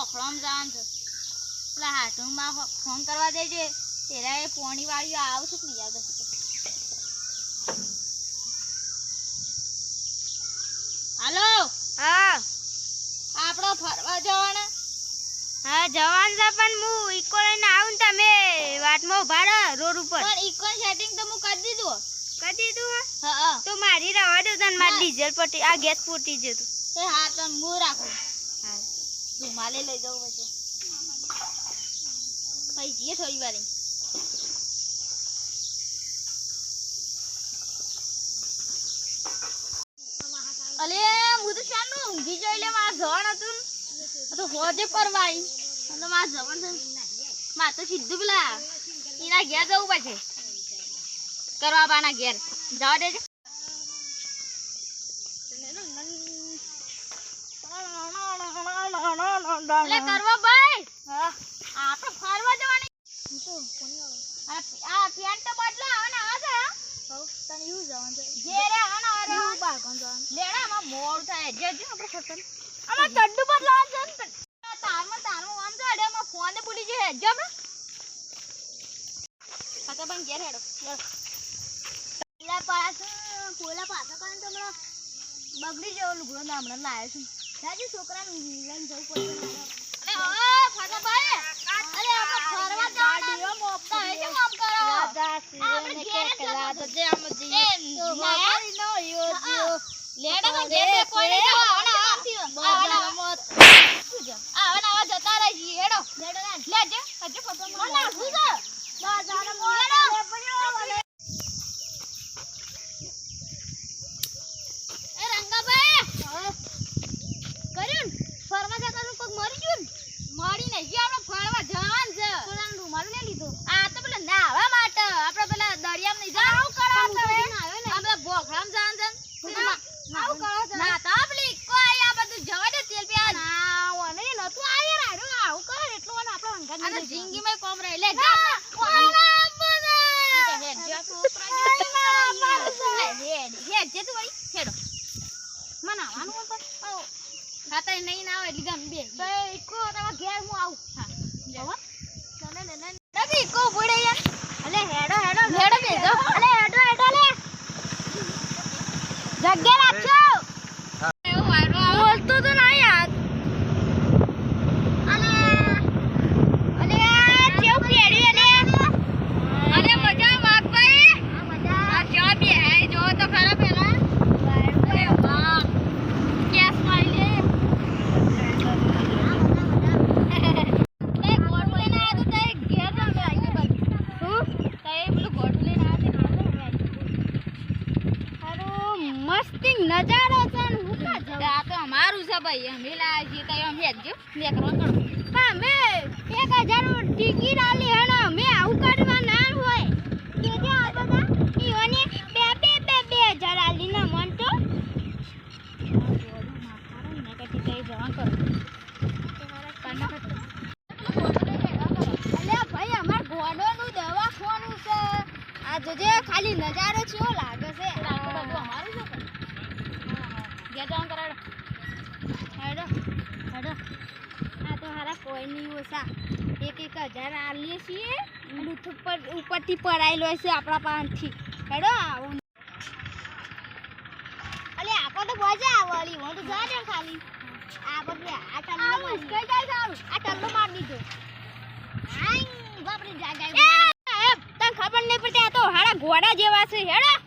બોખડામાં જવાનું છે પેલા હાથમાં ફોન કરવા દેજે તેરા એ પોણી વાળી આવશે કે નહીં આવશે હાલો હા આપણો ફરવા જવાના હા જવાન છે પણ હું ઈકો લઈને આવું ને તમે વાટમાં ઉભા રહો રોડ ઉપર પણ ઈકોન સેટિંગ તો હું કરી દીધું હા હા તો મારી રવા દો તને મારી ડીઝલ પટી આ ગેસ ફૂટી જતું એ હા તો હું રાખું હા રૂમાલે લઈ જાઉં પછી જઈએ થોડી વાર અલે હું તો શાનું ઊંઘી જોઈ લે મારા જવાન હતું તો હોજે પરવાઈ અને મારા જવાન છે મારે તો સીધું પેલા એના ઘેર જવું પછી કરવા બાના ઘેર જવા દેજે એટલે કરવા ભાઈ આપણે ફરવા જવાની આ પેન્ટ તો બદલો આવે ને આવે છે તને યુ જવાનું છે ઘેરે આનો અરે હું બાર કોણ જવાનું લેડા માં મોડ થાય જે જે આપણે ખતર આમાં ચડ્ડુ બદલાવાનું છે તારમાં આમ તો અડેમાં ફોન ભૂલી જઈએ જે આપણે ખાતા પણ ઘેર હેડો પોલા પાછા કાન તો હમણાં બગડી જેવો લુગડો હમણાં લાવ્યો છું રાજી છોકરાને લઈને જવું પડશે અરે ઓ ફાટાભાઈ અરે આપણે ફરવા ગાડીઓ મોપતા હે કે કામ કરો આપણે ઘેર તો જે આમ જઈએ તો વાપરી નો યો લેડા ઘેર કોઈ નહીં આવા જતા રહી હેડો લેડો લેજે હજુ ફોટો મને નાખું છે બાજાર મોડો એ રંગાભાઈ કર્યું ફરવા જવાનું કોક મરી ગયું મરી નહીં ગયો આપણે ફરવા જવાનું છે પેલા રૂમાલ લે લીધો આ તો પેલા નાવા માટે આપણે પેલા દરિયામાં નહીં જાવ કરો તમે આપણે બોખરામ જવાનું છે આવું કરો છો ના તો પેલી કોઈ આ બધું જવા દે તેલ પે ના ઓને નતું આયે રાડો આવું કરે એટલું અને આપણે હંગા આ જિંદગીમાં કોમ રહે લે જા ખાતા નહીં ના આવે એટલે ગમ બે તો ઈકો તમારા ઘેર હું આવું હા જવા ચલે ને નથી ઈકો બોડે યાર અલે હેડો હેડો હેડો બેજો અલે હેડો હેડો લે જગ્યા રાખજો એવું વાયરો બોલતો તો ના યાર અલે અલે કેવ પેડી અલે અલે મજા માગ ભાઈ હા મજા આ ચા બે હે જો તો ખરા પેલા અરે વાહ કેસ મારી લે નજારો છે ને હું કા જાવ આ તો અમારું છે ભાઈ અમે લાયા છીએ તઈ અમે હેડજો મે કરવા કરો હા મે 1000 ટિકિટ આલી હે ને મે આવું કરવા ના હોય કે જે આ બધા ઈઓને 2000 આલી ના મન તો મારા કે કઈ જવા કરો તમારા કાના અલે ભાઈ અમાર ગોડોનું દવાખાનું છે આ જોજે ખાલી નજારો છે લાગે છે આ બધું અમારું છે જાણ કરાડો હેડો હેડો આ તો હારા કોઈ નહીં ઓછા 1000 આલીએ છીએ અને ઉપરથી પડાયેલો છે આપણા પાસેથી હેડો આવું અલે આપણે તો મજા આવલી હું તો જા દે ખાલી આ બધું આ ટલ્લો મુશ્કેલ જાય સારું આ ટલ્લો માર દીધો આઈ બાપરે જા તને ખબર નહીં પડતી આ તો હારા ઘોડા જેવા છે હેડો